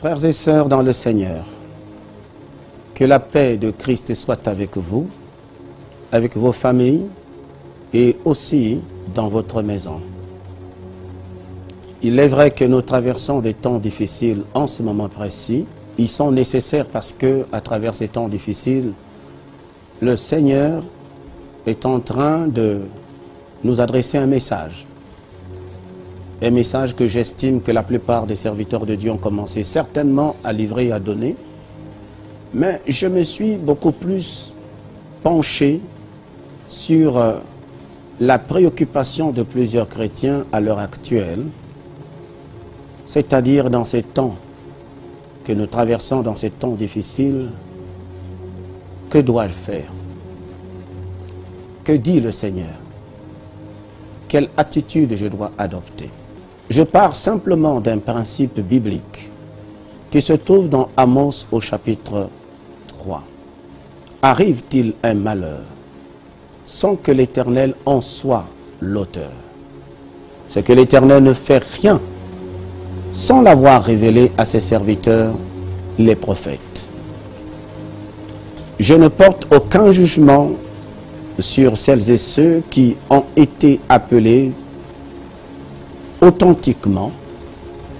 Frères et sœurs dans le Seigneur, que la paix de Christ soit avec vous, avec vos familles et aussi dans votre maison. Il est vrai que nous traversons des temps difficiles en ce moment précis. Ils sont nécessaires parce que, à travers ces temps difficiles, le Seigneur est en train de nous adresser un message. Un message que j'estime que la plupart des serviteurs de Dieu ont commencé certainement à livrer et à donner. Mais je me suis beaucoup plus penché sur la préoccupation de plusieurs chrétiens à l'heure actuelle, c'est-à-dire dans ces temps que nous traversons, dans ces temps difficiles. Que dois-je faire? Que dit le Seigneur? Quelle attitude je dois adopter? Je pars simplement d'un principe biblique qui se trouve dans Amos au chapitre 3. Arrive-t-il un malheur sans que l'Éternel en soit l'auteur? C'est que l'Éternel ne fait rien sans l'avoir révélé à ses serviteurs, les prophètes. Je ne porte aucun jugement sur celles et ceux qui ont été appelés authentiquement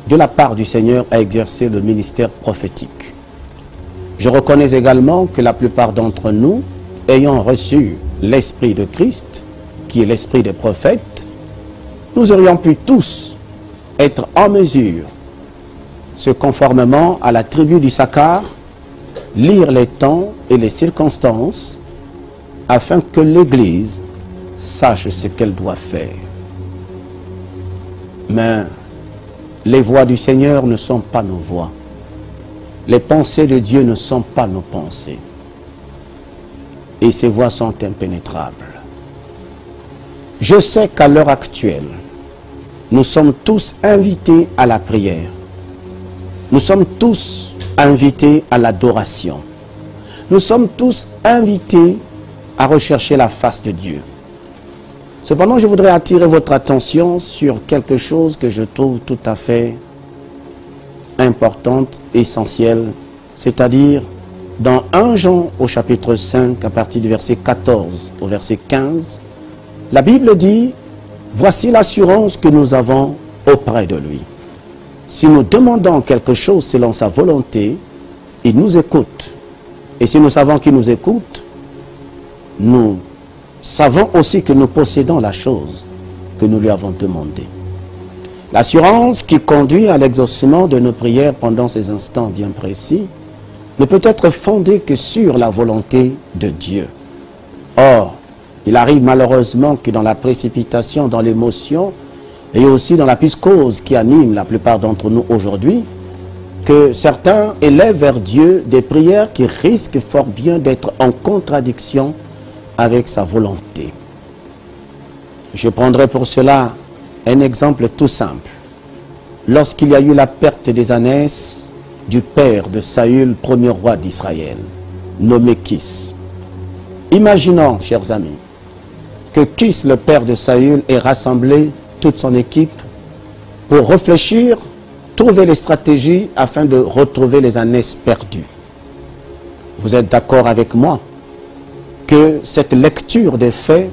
de la part du Seigneur à exercer le ministère prophétique. Je reconnais également que la plupart d'entre nous, ayant reçu l'Esprit de Christ, qui est l'Esprit des prophètes, nous aurions pu tous être en mesure, se conformément à la tribu d'Issachar, lire les temps et les circonstances afin que l'Église sache ce qu'elle doit faire. Mais les voies du Seigneur ne sont pas nos voies. Les pensées de Dieu ne sont pas nos pensées. Et ces voies sont impénétrables. Je sais qu'à l'heure actuelle, nous sommes tous invités à la prière. Nous sommes tous invités à l'adoration. Nous sommes tous invités à rechercher la face de Dieu. Cependant, je voudrais attirer votre attention sur quelque chose que je trouve tout à fait importante, essentielle, c'est-à-dire dans 1 Jean au chapitre 5, à partir du verset 14 au verset 15, la Bible dit: « Voici l'assurance que nous avons auprès de lui. Si nous demandons quelque chose selon sa volonté, il nous écoute. Et si nous savons qu'il nous écoute, nous savons aussi que nous possédons la chose que nous lui avons demandée. » L'assurance qui conduit à l'exaucement de nos prières pendant ces instants bien précis ne peut être fondée que sur la volonté de Dieu. Or, il arrive malheureusement que dans la précipitation, dans l'émotion et aussi dans la psychose qui anime la plupart d'entre nous aujourd'hui, que certains élèvent vers Dieu des prières qui risquent fort bien d'être en contradiction avec sa volonté. Je prendrai pour cela un exemple tout simple. Lorsqu'il y a eu la perte des ânesses du père de Saül, premier roi d'Israël, nommé Kis. Imaginons, chers amis, que Kis, le père de Saül, ait rassemblé toute son équipe pour réfléchir, trouver les stratégies afin de retrouver les ânesses perdues. Vous êtes d'accord avec moi que cette lecture des faits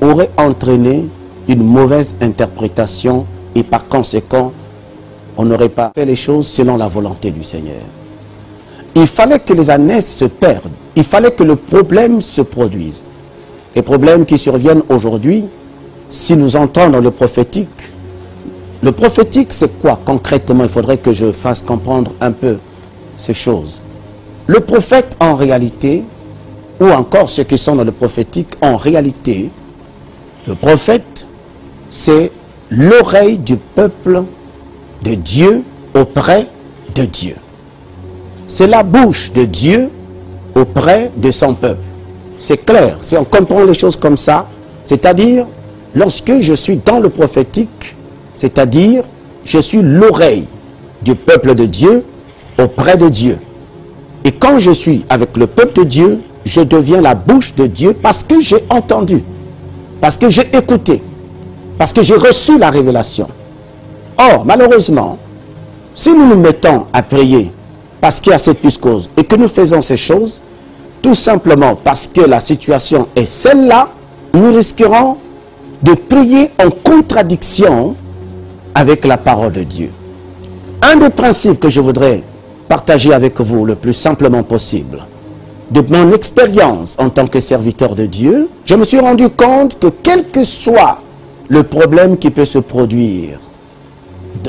aurait entraîné une mauvaise interprétation et par conséquent, on n'aurait pas fait les choses selon la volonté du Seigneur. Il fallait que les ânesses se perdent. Il fallait que le problème se produise. Les problèmes qui surviennent aujourd'hui, si nous entrons dans le prophétique, c'est quoi concrètement? Il faudrait que je fasse comprendre un peu ces choses. Le prophète en réalité, ou encore ceux qui sont dans le prophétique en réalité, le prophète, c'est l'oreille du peuple de Dieu auprès de Dieu. C'est la bouche de Dieu auprès de son peuple. C'est clair, si on comprend les choses comme ça, c'est-à-dire, lorsque je suis dans le prophétique, c'est-à-dire, je suis l'oreille du peuple de Dieu auprès de Dieu. Et quand je suis avec le peuple de Dieu, je deviens la bouche de Dieu parce que j'ai entendu, parce que j'ai écouté, parce que j'ai reçu la révélation. Or, malheureusement, Si nous nous mettons à prier parce qu'il y a cette psychose et que nous faisons ces choses, tout simplement parce que la situation est celle-là, nous risquerons de prier en contradiction avec la parole de Dieu. Un des principes que je voudrais partager avec vous le plus simplement possible, de mon expérience en tant que serviteur de Dieu, je me suis rendu compte que quel que soit le problème qui peut se produire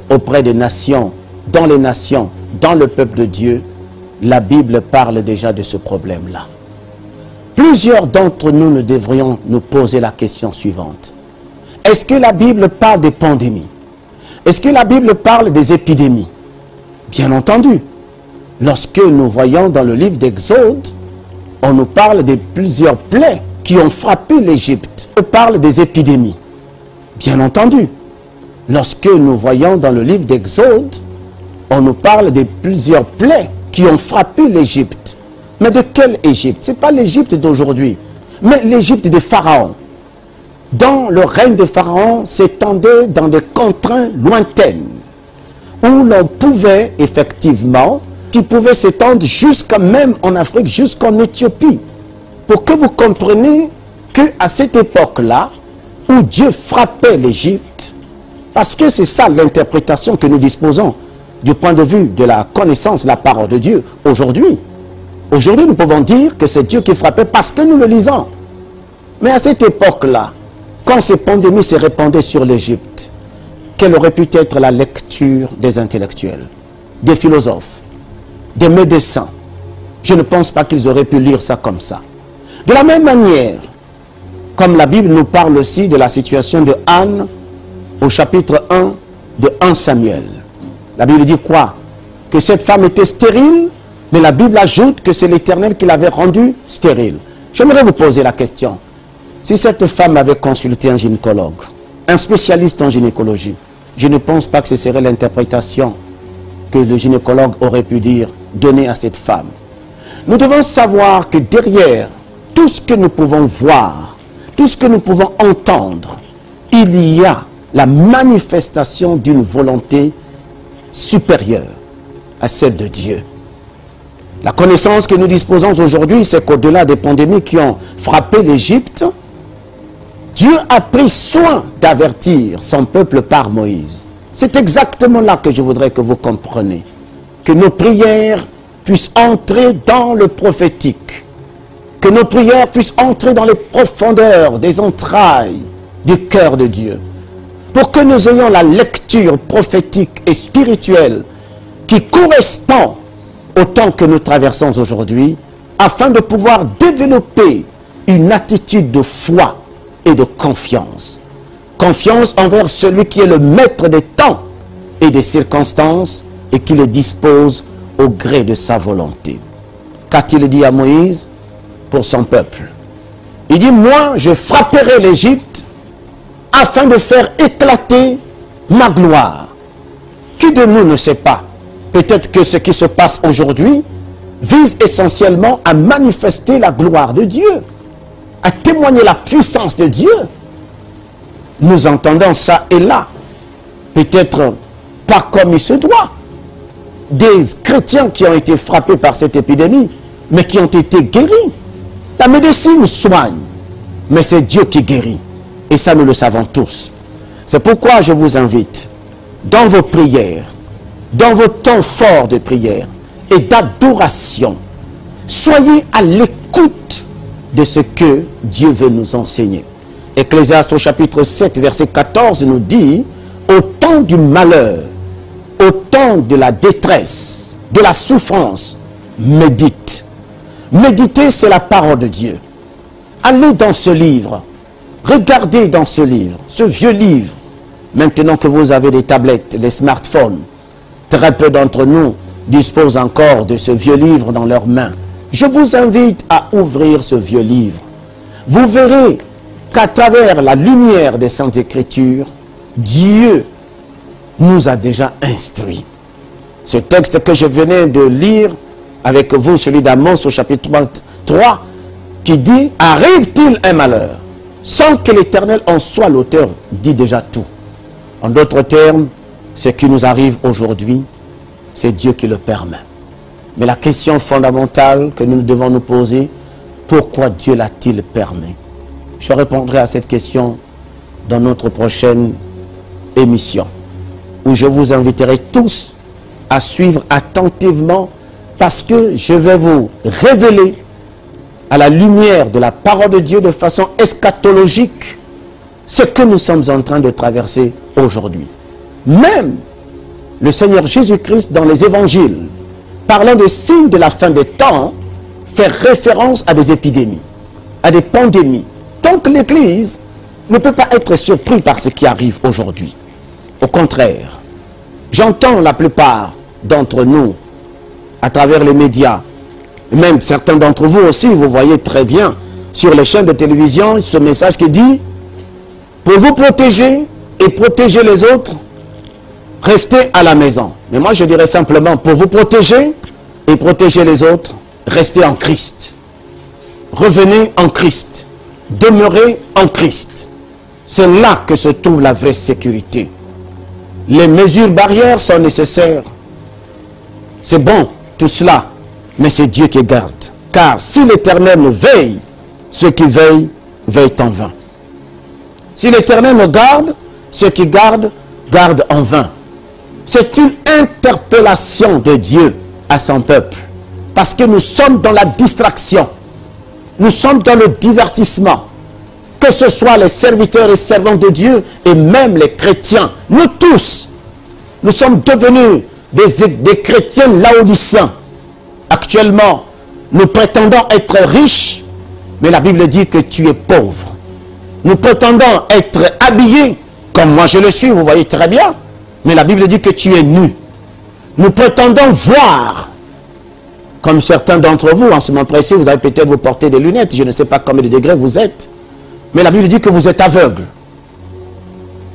auprès des nations, dans le peuple de Dieu, la Bible parle déjà de ce problème-là. Plusieurs d'entre nous ne devrions nous poser la question suivante. Est-ce que la Bible parle des pandémies? Est-ce que la Bible parle des épidémies? Bien entendu. Lorsque nous voyons dans le livre d'Exode, on nous parle de plusieurs plaies qui ont frappé l'Égypte. On parle des épidémies. Bien entendu. Lorsque nous voyons dans le livre d'Exode, on nous parle de plusieurs plaies qui ont frappé l'Égypte. Mais de quelle Égypte? Ce n'est pas l'Égypte d'aujourd'hui, mais l'Égypte des pharaons. Dans le règne de Pharaon s'étendait dans des contrées lointaines, où l'on pouvait effectivement, qui pouvait s'étendre jusqu'à même en Afrique, jusqu'en Éthiopie. Pour que vous compreniez qu'à cette époque-là, où Dieu frappait l'Égypte, parce que c'est ça l'interprétation que nous disposons du point de vue de la connaissance de la parole de Dieu aujourd'hui. Aujourd'hui, nous pouvons dire que c'est Dieu qui frappait parce que nous le lisons. Mais à cette époque-là, quand ces pandémies se répandaient sur l'Égypte, quelle aurait pu être la lecture des intellectuels, des philosophes, des médecins? Je ne pense pas qu'ils auraient pu lire ça comme ça. De la même manière, comme la Bible nous parle aussi de la situation de Anne au chapitre 1 de 1 Samuel. La Bible dit quoi? Que cette femme était stérile, mais la Bible ajoute que c'est l'Éternel qui l'avait rendue stérile. J'aimerais vous poser la question. Si cette femme avait consulté un gynécologue, un spécialiste en gynécologie, je ne pense pas que ce serait l'interprétation que le gynécologue aurait pu donner à cette femme. Nous devons savoir que derrière tout ce que nous pouvons voir, tout ce que nous pouvons entendre, il y a la manifestation d'une volonté supérieure à celle de Dieu. La connaissance que nous disposons aujourd'hui, c'est qu'au-delà des pandémies qui ont frappé l'Égypte, Dieu a pris soin d'avertir son peuple par Moïse. C'est exactement là que je voudrais que vous compreniez. Que nos prières puissent entrer dans le prophétique. Que nos prières puissent entrer dans les profondeurs des entrailles du cœur de Dieu. Pour que nous ayons la lecture prophétique et spirituelle qui correspond au temps que nous traversons aujourd'hui, afin de pouvoir développer une attitude de foi et de confiance. Confiance envers celui qui est le maître des temps et des circonstances et qui les dispose au gré de sa volonté. Qu'a-t-il dit à Moïse pour son peuple? Il dit, moi je frapperai l'Égypte afin de faire éclater ma gloire. Qui de nous ne sait pas? Peut-être que ce qui se passe aujourd'hui vise essentiellement à manifester la gloire de Dieu, à témoigner la puissance de Dieu. Nous entendons ça et là, peut-être pas comme il se doit. Des chrétiens qui ont été frappés par cette épidémie, mais qui ont été guéris. La médecine soigne, mais c'est Dieu qui guérit. Et ça, nous le savons tous. C'est pourquoi je vous invite, dans vos prières, dans vos temps forts de prière et d'adoration, soyez à l'écoute de ce que Dieu veut nous enseigner. Ecclésiaste au chapitre 7, verset 14 nous dit, au temps du malheur, au temps de la détresse, de la souffrance, médite. Méditer, c'est la parole de Dieu. Allez dans ce livre, regardez dans ce livre, ce vieux livre. Maintenant que vous avez les tablettes, les smartphones, très peu d'entre nous disposent encore de ce vieux livre dans leurs mains. Je vous invite à ouvrir ce vieux livre. Vous verrez qu'à travers la lumière des Saintes Écritures, Dieu nous a déjà instruits. Ce texte que je venais de lire avec vous, celui d'Amos au chapitre 3, qui dit « Arrive-t-il un malheur sans que l'Éternel en soit l'auteur » dit déjà tout. En d'autres termes, ce qui nous arrive aujourd'hui c'est Dieu qui le permet. Mais la question fondamentale que nous devons nous poser, pourquoi Dieu l'a-t-il permis? Je répondrai à cette question dans notre prochaine émission, où je vous inviterai tous à suivre attentivement, parce que je vais vous révéler à la lumière de la parole de Dieu de façon eschatologique ce que nous sommes en train de traverser aujourd'hui. Même le Seigneur Jésus-Christ dans les évangiles, parlant des signes de la fin des temps, fait référence à des épidémies, à des pandémies. Donc l'Église ne peut pas être surpris par ce qui arrive aujourd'hui. Au contraire, j'entends la plupart d'entre nous, à travers les médias, même certains d'entre vous aussi, vous voyez très bien sur les chaînes de télévision ce message qui dit: pour vous protéger et protéger les autres, restez à la maison. Mais moi je dirais simplement, pour vous protéger et protéger les autres, restez en Christ. Revenez en Christ. Demeurez en Christ. C'est là que se trouve la vraie sécurité. Les mesures barrières sont nécessaires. C'est bon, tout cela, mais c'est Dieu qui garde. Car si l'Éternel me veille, ceux qui veillent, veillent en vain. Si l'Éternel me garde, ceux qui gardent, gardent en vain. C'est une interpellation de Dieu à son peuple. Parce que nous sommes dans la distraction. Nous sommes dans le divertissement. Que ce soit les serviteurs et servants de Dieu et même les chrétiens. Nous tous, nous sommes devenus des chrétiens laodiciens. Actuellement, nous prétendons être riches, mais la Bible dit que tu es pauvre. Nous prétendons être habillés, comme moi je le suis, vous voyez très bien, mais la Bible dit que tu es nu. Nous prétendons voir, comme certains d'entre vous, en ce moment précis, vous avez peut-être vous porter des lunettes, je ne sais pas combien de degrés vous êtes, mais la Bible dit que vous êtes aveugle.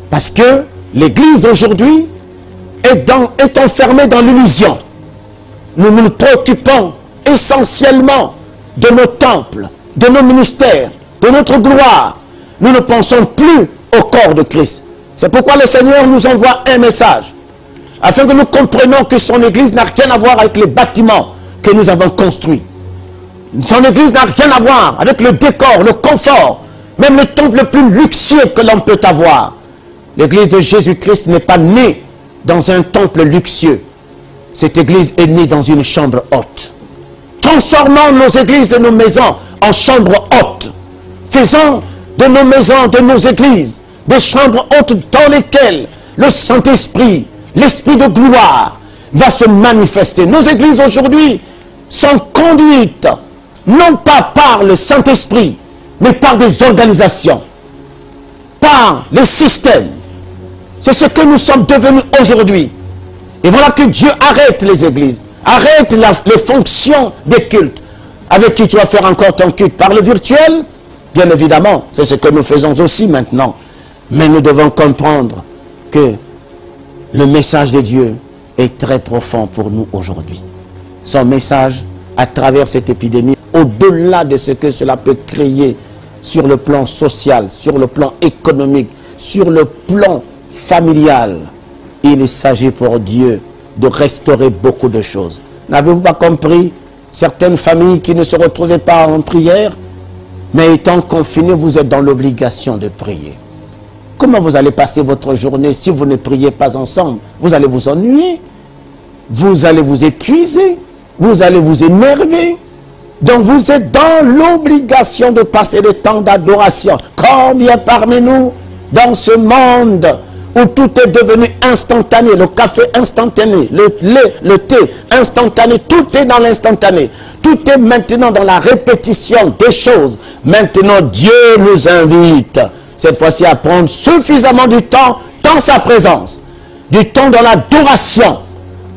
Parce que l'Église d'aujourd'hui est enfermée dans l'illusion. Nous nous préoccupons essentiellement de nos temples, de nos ministères, de notre gloire. Nous ne pensons plus au corps de Christ. C'est pourquoi le Seigneur nous envoie un message, afin que nous comprenions que son Église n'a rien à voir avec les bâtiments que nous avons construits. Son Église n'a rien à voir avec le décor, le confort, même le temple le plus luxueux que l'on peut avoir. L'Église de Jésus-Christ n'est pas née dans un temple luxueux. Cette Église est née dans une chambre haute. Transformons nos églises et nos maisons en chambres hautes. Faisons de nos maisons, de nos églises, des chambres hautes dans lesquelles le Saint-Esprit, l'Esprit de gloire, va se manifester. Nos églises aujourd'hui sont conduites, non pas par le Saint-Esprit, mais par des organisations, par les systèmes. C'est ce que nous sommes devenus aujourd'hui. Et voilà que Dieu arrête les églises, arrête les fonctions des cultes. Avec qui tu vas faire encore ton culte? Par le virtuel? Bien évidemment, c'est ce que nous faisons aussi maintenant. Mais nous devons comprendre que le message de Dieu est très profond pour nous aujourd'hui. Son message, à travers cette épidémie, au-delà de ce que cela peut créer sur le plan social, sur le plan économique, sur le plan familial, il s'agit pour Dieu de restaurer beaucoup de choses. N'avez-vous pas compris? Certaines familles qui ne se retrouvaient pas en prière, mais étant confinées, vous êtes dans l'obligation de prier. Comment vous allez passer votre journée si vous ne priez pas ensemble? Vous allez vous ennuyer, vous allez vous épuiser, vous allez vous énerver. Donc vous êtes dans l'obligation de passer des temps d'adoration. Combien parmi nous, dans ce monde où tout est devenu instantané, le café instantané, le lait, le thé instantané, tout est dans l'instantané. Tout est maintenant dans la répétition des choses. Maintenant, Dieu nous invite, cette fois-ci, à prendre suffisamment du temps dans sa présence. Du temps dans l'adoration.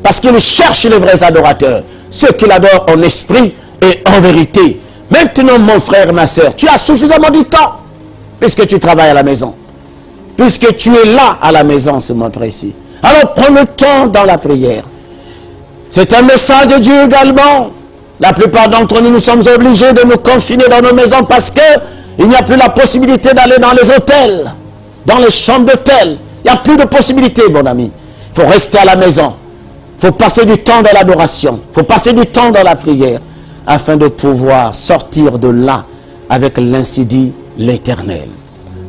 Parce qu'il cherche les vrais adorateurs. Ceux qui l'adorent en esprit et en vérité. Maintenant, mon frère, ma soeur, tu as suffisamment de temps, puisque tu travailles à la maison. Puisque tu es là à la maison, ce moment précis. Alors prends le temps dans la prière. C'est un message de Dieu également. La plupart d'entre nous, nous sommes obligés de nous confiner dans nos maisons parce qu'il n'y a plus la possibilité d'aller dans les hôtels, dans les chambres d'hôtel. Il n'y a plus de possibilité, mon ami. Il faut rester à la maison. Il Il faut passer du temps dans l'adoration. Il faut passer du temps dans la prière afin de pouvoir sortir de là avec l'ainsi dit l'Éternel.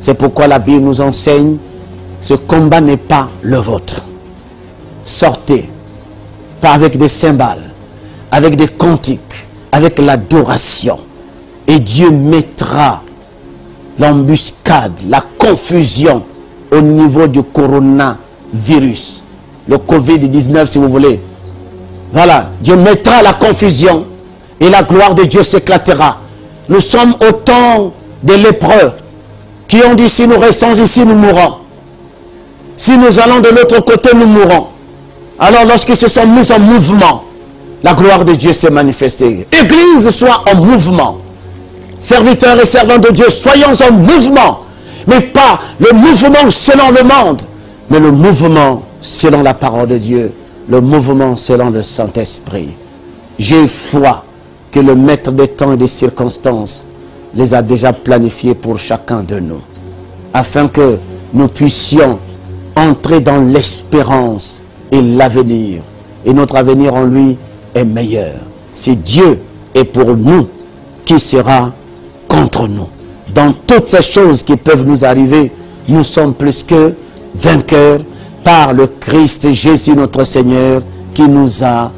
C'est pourquoi la Bible nous enseigne, ce combat n'est pas le vôtre. Sortez, pas avec des cymbales, avec des cantiques, avec l'adoration. Et Dieu mettra l'embuscade, la confusion au niveau du coronavirus. Le Covid-19 si vous voulez. Voilà, Dieu mettra la confusion et la gloire de Dieu s'éclatera. Nous sommes au temps des lépreux qui ont dit si nous restons ici, nous mourrons. Si nous allons de l'autre côté, nous mourrons. Alors lorsqu'ils se sont mis en mouvement, la gloire de Dieu s'est manifestée. Église soit en mouvement. Serviteurs et servants de Dieu, soyons en mouvement. Mais pas le mouvement selon le monde, mais le mouvement selon la parole de Dieu, le mouvement selon le Saint-Esprit. J'ai foi que le maître des temps et des circonstances les a déjà planifiés pour chacun de nous, afin que nous puissions entrer dans l'espérance et l'avenir. Et notre avenir en lui est meilleur. Si Dieu est pour nous, qui sera contre nous? Dans toutes ces choses qui peuvent nous arriver, nous sommes plus que vainqueurs par le Christ Jésus notre Seigneur qui nous a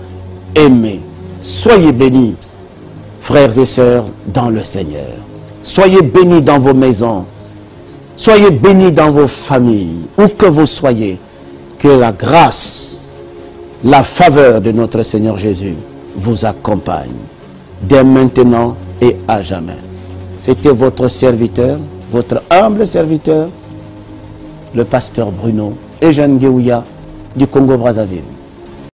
aimés. Soyez bénis, frères et sœurs, dans le Seigneur. Soyez bénis dans vos maisons. Soyez bénis dans vos familles, où que vous soyez. Que la grâce, la faveur de notre Seigneur Jésus vous accompagne, dès maintenant et à jamais. C'était votre serviteur, votre humble serviteur, le pasteur Bruno Eugène Guéouya du Congo-Brazzaville.